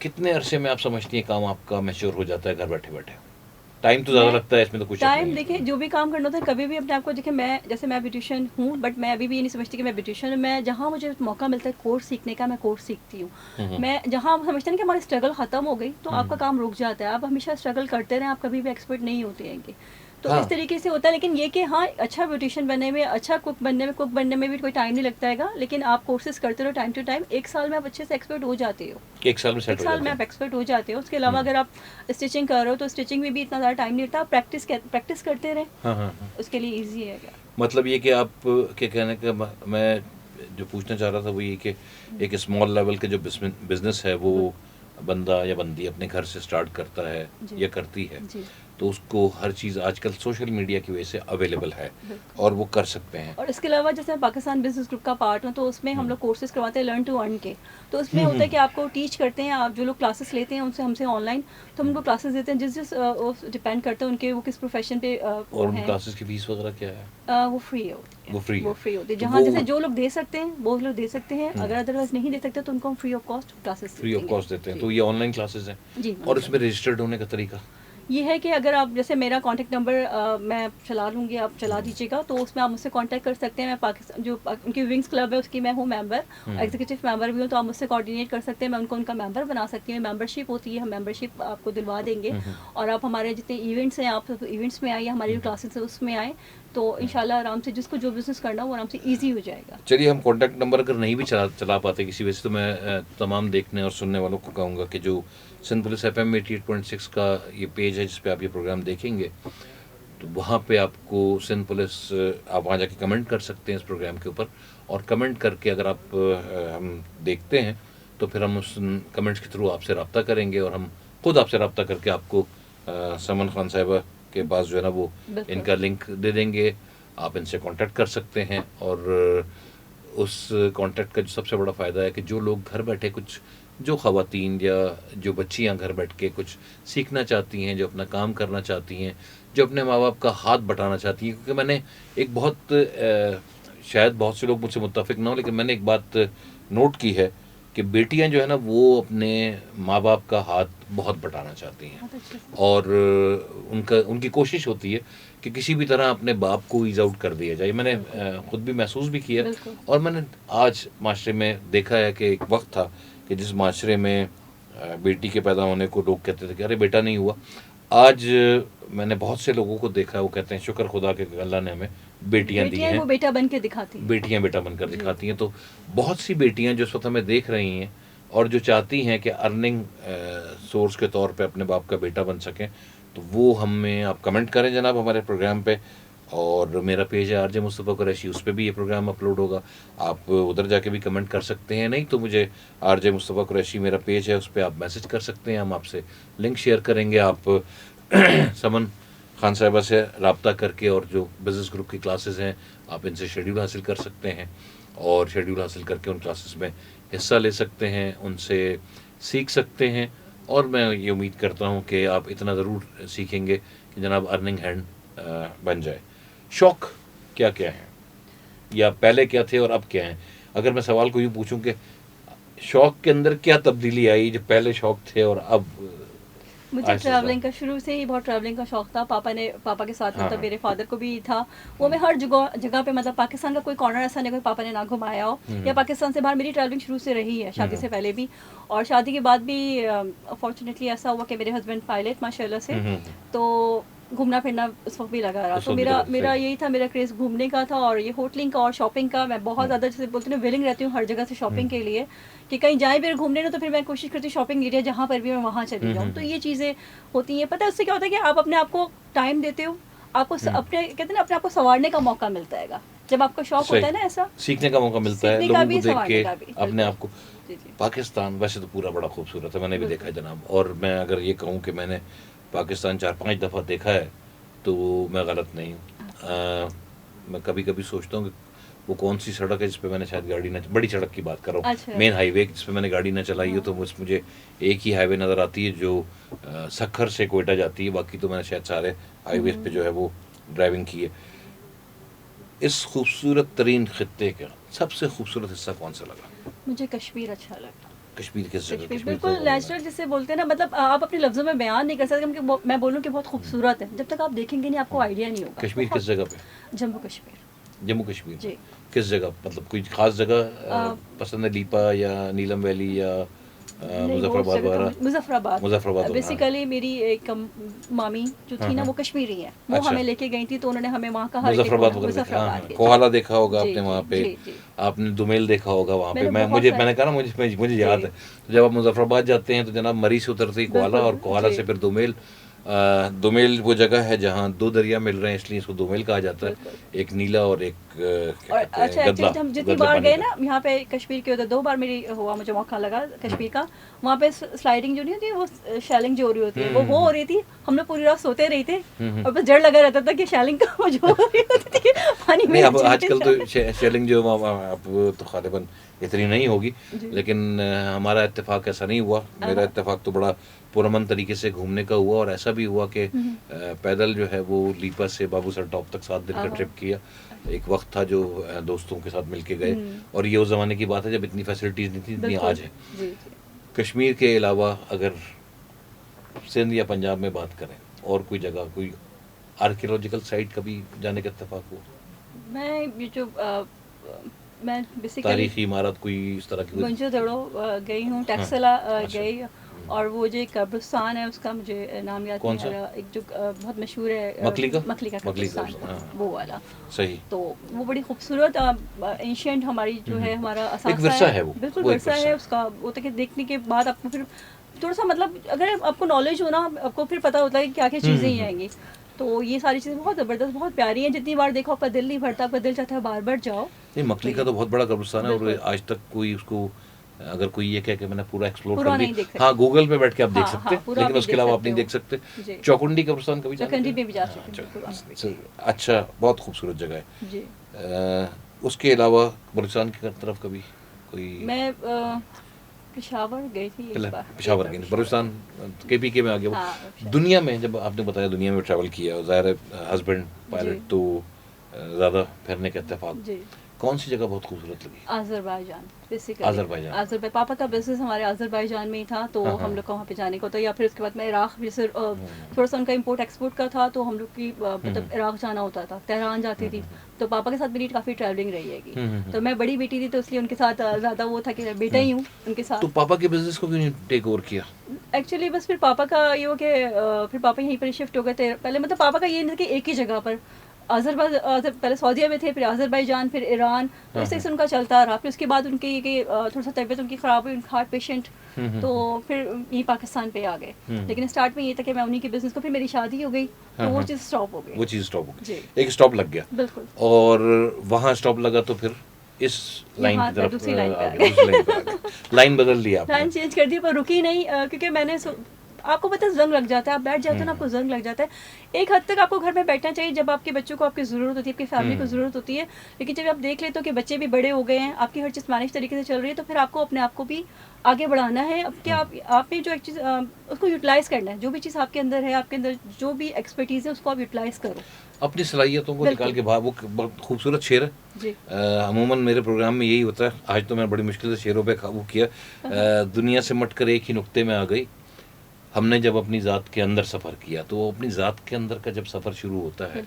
کتنے عرصے میں آپ سمجھتی ہیں کام آپ کا میچور ہو جاتا ہے گھر بیٹھے بیٹھے؟ ٹائم تو زیادہ لگتا ہے اس میں تو کچھ ٹائم دیکھیں جو بھی کام کرنا ہوتا ہے کبھی بھی اپنے آپ کو دیکھیں میں جیسے میں بیوٹیشین ہوں بٹ میں ابھی بھی یہ نہیں سمجھتی کہ میں بیوٹیشین ہوں. میں جہاں مجھے موقع ملتا ہے کورس سیکھنے کا میں کورس سیکھتی ہوں. میں جہاں سمجھتے ہیں کہ ہماری اسٹرگل ختم ہو گئی تو آپ کا کام رک جاتا ہے. آپ ہمیشہ اسٹرگل کرتے رہیں, آپ کبھی بھی ایکسپرٹ نہیں ہوتے ہیں گے. تو اس طریقے سے ہوتا ہے. لیکن یہ کہ ہاں اچھا بیوٹیشین بننے میں, اچھا کوک بننے میں بھی کوئی ٹائم نہیں لگتا ہے گا. لیکن آپ کورسز کرتے رہو ٹائم ٹو ٹائم, 1 سال میں آپ اچھے سے ایکسپرٹ ہو جاتے ہو. 1 سال میں 1 سال میں آپ ایکسپرٹ ہو جاتے ہو. اس کے علاوہ اگر آپ اسٹیچنگ کر رہے ہو تو اسٹیچنگ میں بھی اتنا زیادہ ٹائم نہیں لگتا. آپ پریکٹس کرتے رہیں, اس کے لیے ایزی ہے. مطلب یہ کہ آپ کے کہنے کا میں جو پوچھنا چاہ رہا تھا وہ یہ کہ ایک اسمال لیول کے جو بزنس ہے وہ بندہ یا بندی اپنے گھر سے سٹارٹ کرتا ہے یا کرتی ہے تو اس کو ہر چیز آج کل سوشل میڈیا کی وجہ سے اویلیبل ہے اور وہ کر سکتے ہیں. اور اس کے علاوہ جیسے پاکستان بزنس گروپ کا پارٹ ہوں تو اس میں ہم لوگ کورسز کرواتے ہیں لرن ٹو ارن کے. تو اس میں ہوتا ہے کہ آپ کو ٹیچ کرتے ہیں, آپ جو لوگ کلاسز لیتے ہیں ان سے ہم سے آن لائن تو ہم ان کو کلاسز دیتے ہیں جس ڈپینڈ کرتے ہیں ان کے وہ کس پروفیشن پہ. اور ان کلاسز کی فیس وغیرہ کیا ہے؟ وہ فری ہوتی ہے. وہ فری ہوتی ہے. جہاں جیسے جو لوگ دے سکتے ہیں وہ لوگ دے سکتے ہیں, اگر ادروائز نہیں دے سکتے تو ان کو ہم فری آف کاسٹ کلاسز دیتے ہیں. تو یہ آن لائن کلاسز ہیں. جی. اور اس میں رجسٹرڈ ہونے کا طریقہ یہ ہے کہ اگر آپ جیسے میرا کانٹیکٹ نمبر میں چلا لوں گی, آپ چلا دیجیے گا تو اس میں آپ مجھ سے کانٹیکٹ کر سکتے ہیں. میں پاکستان جو ان کی ونگس کلب ہے اس کی میں ہوں ممبر, ایگزیکٹو ممبر بھی ہوں, تو آپ مجھ سے کوآرڈینیٹ کر سکتے ہیں. میں ان کو ان کا ممبر بنا سکتی ہوں. ممبرشپ ہوتی ہے, ہم ممبرشپ آپ کو دلوا دیں گے. اور آپ ہمارے جتنے ایونٹس ہیں آپ ایونٹس میں آئیے, ہماری جو کلاسز ہیں اس میں آئیں تو انشاءاللہ آرام سے جس کو جو بزنس کرنا وہ آرام سے ایزی ہو جائے گا. چلیے ہم کانٹیکٹ نمبر اگر نہیں بھی چلا پاتے کسی وجہ سے تو میں تمام دیکھنے اور سننے والوں کو کہوں گا کہ جو سندھ پولیس FM 88.6 کا یہ پیج ہے جس پہ آپ یہ پروگرام دیکھیں گے تو وہاں پہ آپ کو سندھ پولیس, آپ وہاں جا کے کمنٹ کر سکتے ہیں اس پروگرام کے اوپر. اور کمنٹ کر کے اگر آپ ہم دیکھتے ہیں تو پھر ہم اس کمنٹس کے تھرو آپ سے رابطہ کریں گے اور ہم خود آپ سے رابطہ کر کے آپ کو سمن خان صاحبہ کے پاس جو ہے نا وہ ان کا لنک دے دیں گے. آپ ان سے کانٹیکٹ کر سکتے ہیں. اور اس کانٹیکٹ کا جو سب سے بڑا فائدہ ہے کہ جو لوگ گھر بیٹھے کچھ جو خواتین یا جو بچیاں گھر بیٹھ کے کچھ سیکھنا چاہتی ہیں, جو اپنا کام کرنا چاہتی ہیں, جو اپنے ماں باپ کا ہاتھ بٹانا چاہتی ہیں, کیونکہ میں نے ایک بہت شاید بہت سے لوگ مجھ سے متفق نہ ہوں لیکن میں نے ایک بات نوٹ کی ہے کہ بیٹیاں جو ہے نا وہ اپنے ماں باپ کا ہاتھ بہت بٹانا چاہتی ہیں اور ان کی کوشش ہوتی ہے کہ کسی بھی طرح اپنے باپ کو ایز آؤٹ کر دیا جائے. میں نے خود بھی محسوس بھی کیا اور میں نے آج معاشرے میں دیکھا ہے کہ ایک وقت تھا کہ جس معاشرے میں بیٹی کے پیدا ہونے کو لوگ کہتے تھے کہ ارے بیٹا نہیں ہوا. آج میں نے بہت سے لوگوں کو دیکھا ہے وہ کہتے ہیں شکر خدا کہ اللہ نے ہمیں بیٹیاں دی ہیں, وہ بیٹا بن کے دکھاتی ہیں, بیٹیاں بیٹا بن کر دکھاتی ہیں. تو بہت سی بیٹیاں جو اس وقت ہمیں دیکھ رہی ہیں اور جو چاہتی ہیں کہ ارننگ سورس کے طور پہ اپنے باپ کا بیٹا بن سکیں تو وہ ہمیں آپ کمنٹ کریں جناب ہمارے پروگرام پہ. اور میرا پیج ہے RJ مصطفیٰ قریشی, اس پہ بھی یہ پروگرام اپلوڈ ہوگا, آپ ادھر جا کے بھی کمنٹ کر سکتے ہیں. نہیں تو مجھے RJ مصطفیٰ قریشی میرا پیج ہے اس پہ آپ میسج کر سکتے ہیں, ہم آپ سے لنک شیئر کریں گے. آپ سمن خان صاحبہ سے رابطہ کر کے اور جو بزنس گروپ کی کلاسز ہیں آپ ان سے شیڈیول حاصل کر سکتے ہیں اور شیڈیول حاصل کر کے ان کلاسز میں حصہ لے سکتے ہیں, ان سے سیکھ سکتے ہیں. اور میں یہ امید کرتا ہوں کہ آپ اتنا ضرور سیکھیں گے کہ جناب ارننگ ہینڈ بن جائے. شوق کیا کیا ہیں یا پہلے کیا تھے اور اب کیا ہیں؟ اگر میں سوال کو یوں پوچھوں کہ شوق کے اندر کیا تبدیلی آئی جو پہلے شوق تھے اور اب؟ مجھے ٹریولنگ کا شروع سے ہی بہت ٹریولنگ کا شوق تھا. پاپا کے ساتھ مطلب میرے فادر کو بھی تھا. وہ میں ہر جگہ پہ مطلب پاکستان کا کوئی کارنر ایسا نہیں کوئی پاپا نے نہ گھمایا ہو, یا پاکستان سے باہر میری ٹریولنگ شروع سے رہی ہے شادی سے پہلے بھی. اور شادی کے بعد بھی فارچونیٹلی ایسا ہوا کہ میرے ہسبینڈ پائلٹ ماشاء اللہ سے, تو گھومنا پھرنا اس وقت بھی لگا رہا. تو میرا یہی تھا, میرا کریز گھومنے کا تھا اور یہ ہوٹلنگ کا اور شاپنگ کا. میں بہت زیادہ جیسے بولتے ہیں ولنگ رہتی ہوں ہر جگہ سے شاپنگ کے لیے, کہ کہیں جائیں بھی گھومنے نا تو پھر میں کوشش کرتی ہوں شاپنگ ایریا جہاں پر بھی میں وہاں چلی جاؤں. تو یہ چیزیں ہوتی ہیں. پتہ ہے اس سے کیا ہوتا ہے کہ آپ اپنے آپ کو ٹائم دیتے ہو, آپ کو اپنے کہتے ہیں نا اپنے آپ کو سنوارنے کا موقع ملتا ہے گا جب آپ کو شوق ہوتا ہے نا, ایسا سیکھنے کا موقع ملتا ہے لوگوں کو دیکھ کے اپنے آپ کو. پاکستان ویسے تو پورا بڑا خوبصورت ہے, میں نے بھی دیکھا ہے جناب. اور میں اگر یہ کہوں کہ میں نے پاکستان 4-5 دفعہ دیکھا ہے تو میں غلط نہیں ہوں. میں کبھی کبھی سوچتا ہوں کہ وہ کون سی سڑک ہے جس پہ میں نے شاید گاڑی نہ, بڑی سڑک کی بات کر رہا ہوں, مین ہائی وے جس پہ میں نے گاڑی نہ چلائی ہو, تو مجھے ایک ہی ہائی وے نظر آتی ہے جو سکھر سے کوئٹہ جاتی ہے. باقی تو میں نے شاید سارے ہائی ویز پہ جو ہے وہ ڈرائیونگ کی ہے. اس خوبصورت ترین خطے کا سب سے خوبصورت حصہ کون سا لگا؟ مجھے کشمیر اچھا لگا. کشمیر کس جگہ؟ کشمیر بالکل نیچرل جسے بولتے ہیں نا، مطلب آپ اپنے لفظوں میں بیان نہیں کر سکتے کہ میں بولوں کہ بہت خوبصورت ہے، جب تک آپ دیکھیں گے نہیں آپ کو آئیڈیا نہیں ہوگا. کشمیر کس جگہ پہ؟ جموں کشمیر. جموں کشمیر جی. کس جگہ؟ مطلب کوئی خاص جگہ پسند ہے، لیپا یا نیلم ویلی یا مظفر آباد وغیرہ؟ مظفر آباد بیسیکلی میری ایک مامی جو تھی نا وہ کشمیری ہے، وہ ہمیں لے کے گئی تھی تو انہوں نے ہمیں وہاں کا مظفر آباد کوہالا دیکھا ہوگا آپ نے وہاں پہ، آپ نے دومیل دیکھا ہوگا وہاں پہ. میں نے کہا نا مجھے یاد ہے، جب آپ مظفر آباد جاتے ہیں تو جناب مری سے اترتے ہی کوہالا، اور کوہالا سے پھر دومیل. دومیل وہ جگہ ہے جہاں دو دریا مل رہے ہیں، اس لیے اس کو دومیل کہا جاتا ہے، ایک نیلا اور ایک اچھا. ہم جتنی بار گئے نا یہاں پہ کشمیر کے ادھر 2 بار میری ہوا مجھے موقع لگا کشمیر کا، وہاں پہ سلائڈنگ جو نہیں ہوتی وہ شیلنگ جو ہو رہی ہوتی ہے وہ ہو رہی تھی. ہم لوگ پوری رات سوتے رہے تھے اور بس ڈر لگا رہتا تھا کہ شیلنگ کا جو ہو رہی ہوتی تھی پانی میں. اب آج کل تو شیلنگ جو اب تو غالباً اتنی نہیں ہوگی، لیکن ہمارا اتفاق ایسا نہیں ہوا. میرا اتفاق تو بڑا پرامن طریقے سے گھومنے کا ہوا، اور ایسا بھی ہوا کہ پیدل جو ہے وہ لیپا سے بابو سر ٹاپ تک 7 دن کا ٹرپ کیا. ایک وقت تھا جو دوستوں کے ساتھ مل کے گئے، اور یہ اس زمانے کی بات ہے جب اتنی فیسلٹیز نہیں تھی جتنی آج ہے. کشمیر کے علاوہ اگر سندھ یا پنجاب میں بات کریں، اور کوئی جگہ کوئی آرکیولوجیکل سائٹ کبھی جانے کا اتفاق ہوا؟ میں بیسیکلی تاریخی عمارت کوئی اس طرح کی؟ منجو دڑو گئی ہوں، ٹیکسلا گئی، اور وہ جو ایک قبرستان ہے اس کا مجھے نام یاد نہیں آ رہا، ایک جو بہت مشہور ہے مکلی کا قبرستان، وہ والا. صحیح. تو وہ بڑی خوبصورت اینشینٹ ہماری جو ہے ہمارا ایک ورثہ ہے، وہ بالکل ورثہ ہے اس کا. وہ تک دیکھنے کے بعد آپ کو پھر تھوڑا سا مطلب اگر آپ کو نالج ہو نا، آپ کو پھر پتہ ہوتا ہے کہ کیا کیا چیزیں ہی آئیں گی. تو یہ ساری چیزیں بہت زبردست، بہت پیاری ہیں. جتنی بار دیکھو آپ کا دل نہیں بھرتا، آپ کا دل چاہتا ہے بار بار جاؤ. نہیں، مکلی کا تو بہت بڑا قبرستان ہے، اور آج تک کوئی اس کو اگر کوئی یہ کہہ کہ میں نے پورا ایکسپلور کر لیا، ہاں گوگل پہ بیٹھ کے آپ دیکھ سکتے، لیکن اس کے علاوہ آپ نہیں دیکھ سکتے. چوکنڈی قبرستان کبھی؟ چوکنڈی میں بھی جا چکے. اچھا، بہت خوبصورت جگہ ہے. جی. اس کے علاوہ بلوچستان کی طرف کبھی کوئی؟ میں پشاور گئی تھی. پشاور گئی. بلوچستان کے پی کے میں آگے. دنیا میں جب آپ نے بتایا دنیا میں ٹریول کیا، ظاہر ہے ہسبینڈ پائلٹ تو زیادہ پھرنے کا اتفاق، کون سی جگہ بہت خوبصورت لگی؟ آذربائیجان. آذربائیجان پاپا کا بزنس ہمارے آذربائیجان میں ہی تھا، تو ہم لوگ کو وہاں پہ جانے کو تھا. یا پھر اس کے بعد میں عراق بھی تھوڑا سا ان کا امپورٹ ایکسپورٹ کا تھا، تو ہم لوگ کی مطلب عراق جانا ہوتا تھا، تہران جاتی تھی. تو پاپا کے ساتھ میری کافی ٹریولنگ رہی ہے گی. تو میں بڑی بیٹی تھی تو اس لیے ان کے ساتھ زیادہ وہ تھا کہ بیٹا ہی ہوں ان کے ساتھ. تو پاپا کے بزنس کو کیوں نہیں ٹیک اوور کیا؟ ایکچولی بس پھر پاپا کا یہ ہو کہ پھر پاپا یہیں پر شفٹ ہو گئے تھے. پہلے مطلب پاپا کا یہ نہیں تھا کہ ایک ہی جگہ پر، پہلے سعودیہ میں تھے، پھر آذربائیجان، پھر ایران، تو اس سے ان کا چلتا رہا. پھر اس کے بعد ان کی کہ تھوڑا سا طبیعت ان کی خراب ہوئی، ہارٹ پیشنٹ، تو پھر یہیں پاکستان پہ آ گئے. لیکن اسٹارٹ میں یہ تھا کہ میں انہیں کے بزنس کو، پھر میری شادی ہو گئی تو وہ چیز اسٹاپ ہو گئی. ایک اسٹاپ لگ گیا. بالکل. اور وہاں اسٹاپ لگا تو پھر اس لائن کی طرف دوسری لائن بدل لیا، لائن چینج کر دی، پر رکی نہیں. کیونکہ میں نے آپ کو پتہ زنگ لگ جاتا ہے، آپ بیٹھ جاتے ہیں نا، آپ کو زنگ لگ جاتا ہے. ایک حد تک آپ کو گھر میں بیٹھنا چاہیے جب آپ کے بچوں کو آپ کی ضرورت ہوتی ہے، آپ کی فیملی کو ضرورت ہوتی ہے. لیکن جب آپ دیکھ لیتے ہو کہ بچے بھی بڑے ہو گئے ہیں، آپ کی ہر چیز مینیج طریقے سے چل رہی ہے، تو پھر آپ کو اپنے آپ کو بھی آگے بڑھانا ہے. اب کیا آپ نے جو ایک چیز اس کو یوٹیلائز کرنا ہے، جو بھی چیز آپ کے اندر ہے، آپ کے اندر جو بھی ایکسپرٹیز ہے اس کو آپ یوٹیلائز کرو، اپنی صلاحیتوں کو نکال کے باہر. وہ بہت خوبصورت شعر ہے. جی. عموماً میرے پروگرام میں یہی ہوتا ہے. آج تو میں بڑی مشکل سے شعروں پہ قابو کیا. دنیا سے مٹ کر ایک ہی نقطے میں آ گئی، ہم نے جب اپنی ذات کے اندر سفر کیا. تو اپنی ذات کے اندر کا جب سفر شروع ہوتا ہے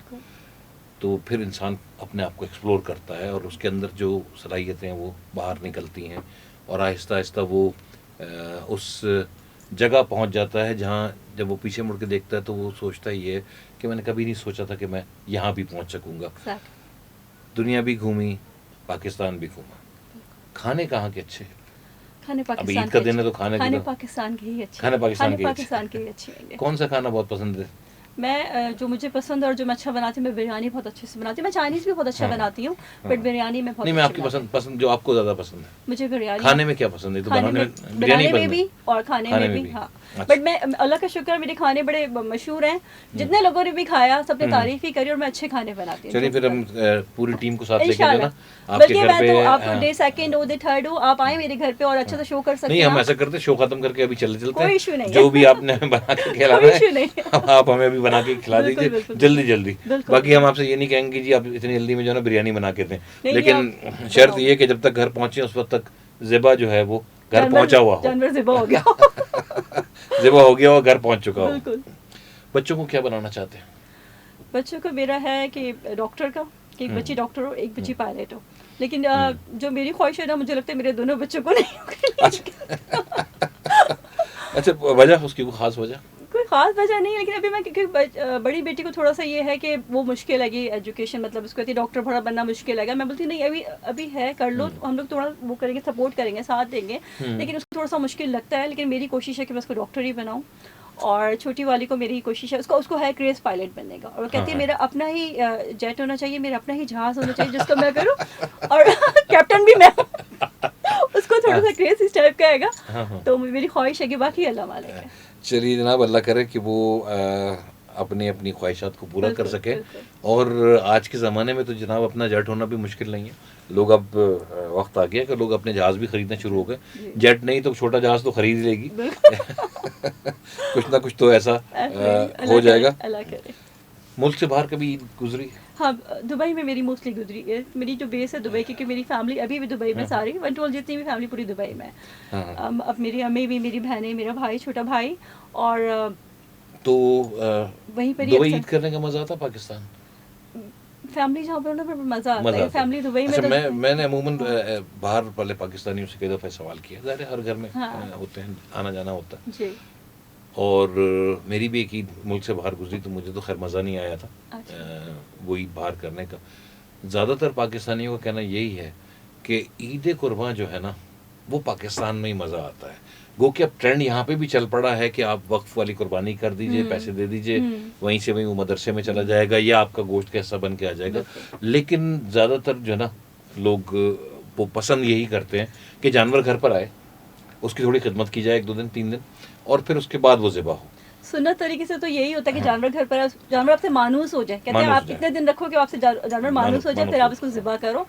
تو پھر انسان اپنے آپ کو ایکسپلور کرتا ہے، اور اس کے اندر جو صلاحیتیں وہ باہر نکلتی ہیں، اور آہستہ آہستہ وہ اس جگہ پہنچ جاتا ہے جہاں جب وہ پیچھے مڑ کے دیکھتا ہے تو وہ سوچتا ہی ہے کہ میں نے کبھی نہیں سوچا تھا کہ میں یہاں بھی پہنچ سکوں گا. دنیا بھی گھومی، پاکستان بھی گھوما. کھانے کہاں کے اچھے؟ اب عید کا دن ہے تو کھانے پاکستان کے ہی اچھے. کھانے پاکستان کے ہی اچھے. کون سا کھانا بہت پسند ہے؟ میں جو مجھے پسند اور جو میں اچھا بناتی ہوں، میں بریانی بہت اچھے سے بناتی ہوں. میں چائنیز بھی بہت اچھا بناتی ہوں، بٹ بریانی میں بہت. نہیں، میں آپ کی پسند جو آپ کو زیادہ پسند ہے. مجھے بریانی. کھانے میں کیا پسند ہے؟ تو بنانے میں بھی اور کھانے میں بھی. ہاں، بٹ میں اللہ کا شکر میرے کھانے بڑے مشہور ہیں. جتنے لوگوں نے بھی کھایا سب نے تعریف ہی کری، اور میں اچھے کھانے بناتی ہوں. چلیے پھر ہم پوری ٹیم کو ساتھ لے کے جانا. بلکہ میں تو آپ کو ڈے سیکنڈ ہو، ڈے تھرڈ ہو، آپ آئیں میرے گھر پہ اور اچھا سے شو کر سکتے ہیں. نہیں، ہم ایسا کرتے شو ختم کر کے ابھی چلتے کوئی ایشو نہیں، جو بھی آپ نے بنا کے کھلانا ہے آپ ہمیں ابھی بنا کے کھلا دیجیے جلدی. باقی ہم آپ سے یہ نہیں کہیں گے جی آپ اتنی جلدی میں جو ہے نا بریانی بنا کے دیں، لیکن شرط یہ کہ جب تک گھر پہنچے اس وقت تک زیبا جو ہے وہ گھر پہنچا ہوا ہو, جانور ذبح ہو گیا ذبح ہو گیا ہو, گھر پہنچ چکا ہو. بالکل. بچوں کو کیا بنانا چاہتے ہیں؟ بچوں کو میرا ہے کہ ڈاکٹر کا, کہ ایک بچی ڈاکٹر ہو, ایک بچی پائلٹ ہو. لیکن جو میری خواہش ہے نا, مجھے لگتا ہے میرے دونوں بچوں کو نہیں. اچھا, وجہ اس کی کوئی خاص وجہ؟ کوئی خاص وجہ نہیں ہے, لیکن ابھی میں کیونکہ بڑی بیٹی کو تھوڑا سا یہ ہے کہ وہ مشکل لگی ایجوکیشن, مطلب اس کو کہتی ہے ڈاکٹر بڑا بننا مشکل لگا. میں بولتی نہیں, ابھی ہے, کر لو, ہم لوگ تھوڑا وہ کریں گے, سپورٹ کریں گے, ساتھ دیں گے. لیکن اس کو تھوڑا سا مشکل لگتا ہے, لیکن میری کوشش ہے کہ میں اس کو ڈاکٹر ہی بناؤں. اور چھوٹی والی کو میری کوشش ہے, اس کو ہے کریز پائلٹ بننے کا, اور وہ کہتی ہے میرا اپنا ہی جیٹ ہونا چاہیے, میرا اپنا ہی جہاز ہونا چاہیے جس کو میں کروں, اور کیپٹن بھی میں. اس کو تھوڑا سا کریز اس ٹائپ کا ہے گا, تو میری خواہش ہے کہ باقی اللہ مالک ہے. چلیے جناب, اللہ کرے کہ وہ اپنی اپنی خواہشات کو پورا کر سکے. اور آج کے زمانے میں تو جناب اپنا جیٹ ہونا بھی مشکل نہیں ہے. لوگ اب وقت آ گیا کہ لوگ اپنے جہاز بھی خریدنا شروع ہو گئے. جیٹ نہیں تو چھوٹا جہاز تو خرید لے گی. کچھ نہ کچھ تو ایسا ہو جائے گا. ملک سے باہر کبھی عید گزری؟ ہاں, دبئی میں میری موسٹلی گزری ہے. میری جو بیس ہے دبئی کی, کیونکہ میری فیملی ابھی بھی دبئی میں, ساری 112 جتنی بھی فیملی پوری دبئی میں. اب میری امی بھی, میری بہنیں, میرا بھائی, چھوٹا بھائی, اور تو وہیں پر دبئی عید کرنے کا مزہ آتا پاکستان؟ فیملی جہاں پر ہونا مزہ آتا ہے. فیملی دبئی میں. اچھا, میں نے عموماً باہر والے پاکستانیوں سے کئی دفعہ سوال کیا, ظاہر ہر گھر میں ہوتے ہیں, آنا جانا ہوتا ہے. جی. اور میری بھی ایک عید ملک سے باہر گزری, تو مجھے تو خیر مزہ نہیں آیا تھا وہ عید باہر کرنے کا. زیادہ تر پاکستانیوں کا کہنا یہی ہے کہ عید قرباں جو ہے نا, وہ پاکستان میں ہی مزہ آتا ہے. گو کہ اب ٹرینڈ یہاں پہ بھی چل پڑا ہے کہ آپ وقف والی قربانی کر دیجئے, پیسے دے دیجئے, وہیں سے وہیں وہ مدرسے میں چلا جائے گا, یا آپ کا گوشت کا حصہ بن کے آ جائے گا. لیکن زیادہ تر جو ہے نا لوگ وہ پسند یہی کرتے ہیں کہ جانور گھر پر آئے, اس کی تھوڑی خدمت کی جائے 1 2 دن 3 دن, اور پھر اس کے بعد وہ ذبح ہو. سنت طریقے سے تو یہی ہوتا ہے کہ جانور گھر پر, جانور آپ سے مانوس ہو جائے. کہتے ہیں آپ اتنے دن رکھو کہ آپ سے جانور مانوس ہو جائے, پھر آپ اس کو ذبح کرو.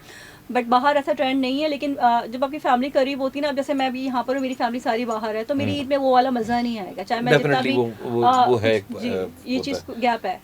بٹ باہر ایسا ٹرینڈ نہیں ہے. لیکن جب آپ کی فیملی قریب ہوتی ہے نا, اب جیسے میں بھی یہاں پر ہوں, میری فیملی ساری باہر ہے, تو میری عید میں وہ والا مزہ نہیں آئے گا, چاہے میں جتنا بھی. جی, یہ چیز گیپ ہے.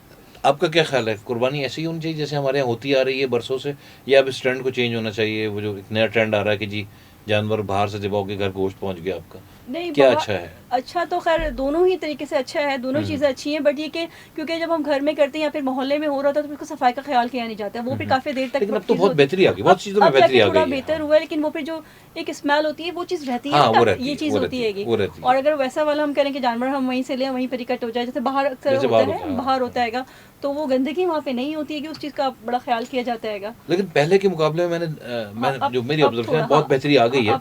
آپ کا کیا خیال ہے, قربانی ایسی ہی ہونی چاہیے جیسے ہمارے یہاں ہوتی آ رہی ہے برسوں سے, یا اب اس ٹرینڈ کو چینج ہونا چاہیے؟ وہ جو ایک نیا ٹرینڈ آ رہا ہے کہ جی جانور باہر سے ذبح ہو کے گھر گوشت پہنچ گیا آپ کا, نہیں کیا اچھا ہے؟ اچھا تو خیر دونوں ہی طریقے سے اچھا ہے, دونوں چیزیں اچھی ہیں. بٹ یہ کہ کیونکہ جب ہم گھر میں کرتے ہیں یا پھر محلے میں ہو رہا تھا, تو پھر کو صفائی کا خیال کیا نہیں جاتا ہے. وہ پھر کافی دیر تک, لیکن اب تو بہت بہتری آ گئی, بہت چیزوں میں بہتری آ گئی, تھوڑا بہتر ہوا ہے. لیکن وہ پھر جو ایک اسمیل ہوتی ہے وہ چیز رہتی ہے, یہ چیز ہوتی ہے گی. اور اگر ویسا والا ہم کریں کہ جانور ہم وہیں سے لیں, وہیں پہ کٹ ہو جائے, جیسے باہر اکثر ہوتا ہے, باہر ہوتا ہے گا, تو وہ گندگی وہاں پہ نہیں ہوتی ہے کہ اس چیز کا بڑا خیال کیا جاتا ہے گا. لیکن پہلے کے مقابلے میں جو میری آبزرویشن ہے, بہت بہتری آ گئی ہے.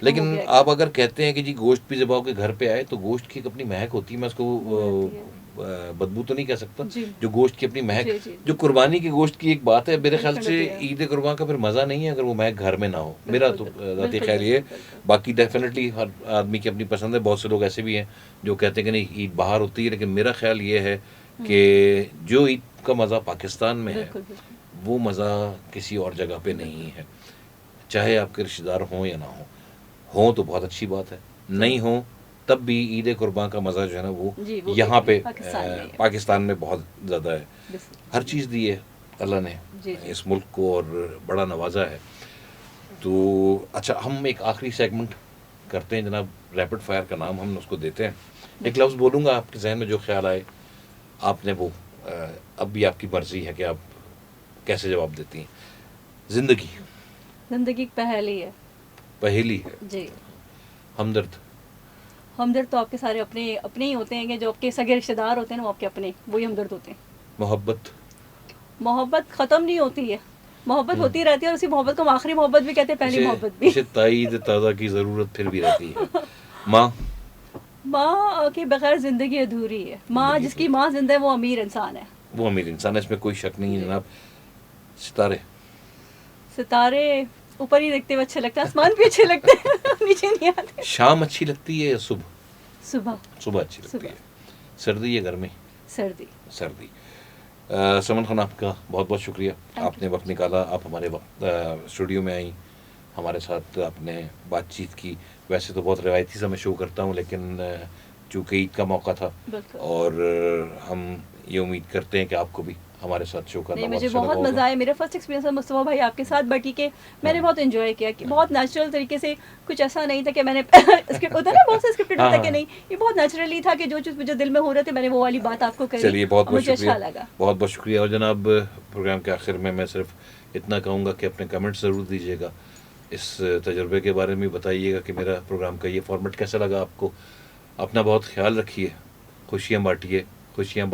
لیکن آپ اگر کہتے ہیں کہ جی گوشت بھی ذبح ہو کے گھر پہ آئے, تو گوشت کی ایک اپنی مہک ہوتی ہے. میں اس کو بدبو تو نہیں کہہ سکتا, جو گوشت کی اپنی مہک, جو قربانی کے گوشت کی ایک بات ہے. میرے خیال سے عید قربان کا پھر مزہ نہیں ہے اگر وہ مہک گھر میں نہ ہو. میرا تو ذاتی خیال یہ ہے. باقی ڈیفینیٹلی ہر آدمی کی اپنی پسند ہے. بہت سے لوگ ایسے بھی ہیں جو کہتے ہیں کہ نہیں عید باہر ہوتی ہے, لیکن میرا خیال یہ ہے کہ جو عید کا مزہ پاکستان میں ہے, وہ مزہ کسی اور جگہ پہ نہیں ہے. چاہے آپ کے رشتہ دار ہوں یا نہ ہوں تو بہت اچھی بات ہے, نہیں ہوں تب بھی عید قربان کا مزہ جو ہے نا وہ یہاں پہ پاکستان میں بہت زیادہ ہے. ہر چیز دی ہے اللہ نے اس ملک کو, اور بڑا نوازا ہے. تو اچھا, ہم ایک آخری سیگمنٹ کرتے ہیں جناب, ریپڈ فائر کا نام ہم اس کو دیتے ہیں. ایک لفظ بولوں گا, آپ کے ذہن میں جو خیال آئے آپ نے وہ, اب بھی آپ کی مرضی ہے کہ آپ کیسے جواب دیتی ہیں. زندگی. زندگی پہیلی ہے. پہیلی ہے جی. ہمدرد. ہمدرد تو آپ کے سارے اپنے ہی ہوتے ہیں, کہ جو آپ کے سگے رشتے دار ہوتے ہیں نا, وہ آپ کے اپنے, وہی ہمدرد ہوتے ہیں. محبت. محبت ختم نہیں ہوتی ہے, محبت ہوتی رہتی ہے, اور اسی محبت کو ہم آخری محبت بھی کہتے ہیں, پہلی محبت بھی. اسے تائید تازہ کی ضرورت پھر بھی رہتی ہے. ماں. ماں کے بغیر زندگی ادھوری ہے. ماں, جس کی ماں زندہ ہے وہ امیر انسان ہے. وہ امیر انسان ہے, اس میں کوئی شک نہیں ہے جناب. ستارے. ستارے اوپر ہی دیکھتے ہوئے اچھے لگتے ہیں, آسمان بھی اچھے لگتے ہیں, نیچے نہیں آتے. شام اچھی لگتی ہے یا صبح؟ صبح اچھی لگتی ہے. سردی یا گرمی؟ سردی. سمن خان, آپ کا بہت بہت شکریہ, آپ نے وقت نکالا, آپ ہمارے وقت اسٹوڈیو میں آئیں, ہمارے ساتھ آپ نے بات چیت کی. ویسے تو بہت روایتی سا میں شو کرتا ہوں, لیکن چونکہ عید کا موقع تھا, اور ہم یہ امید کرتے ہیں کہ آپ کو بھی ہمارے ساتھ شو کرنا. نہیں مجھے بہت مزہ آیا. میرا فرسٹ ایکسپیرینس ہے مصطفیٰ بھائی آپ کے ساتھ, بٹ یہ کہ میں نے بہت انجوائے کیا, کہ بہت نیچرل طریقے سے, کچھ ایسا نہیں تھا کہ میں نے اسکرپٹ ہوتا ہے نا, بہت سے اسکرپٹ ہوتا ہے کہ نہیں, یہ بہت نیچرلی تھا کہ جو چیز مجھے دل میں ہو رہا تھا میں نے وہ والی بات آپ کو کہی. چلیے بہت بہت مجھے شکریہ, اچھا لگا. بہت بہت شکریہ. اور جناب پروگرام کے آخر میں صرف اتنا کہوں گا کہ اپنے کمنٹ ضرور دیجیے گا, اس تجربے کے بارے میں بتائیے گا کہ میرا پروگرام کا یہ فارمیٹ کیسا لگا آپ کو. اپنا بہت خیال رکھیے, خوشیاں بانٹیے, خوشیاں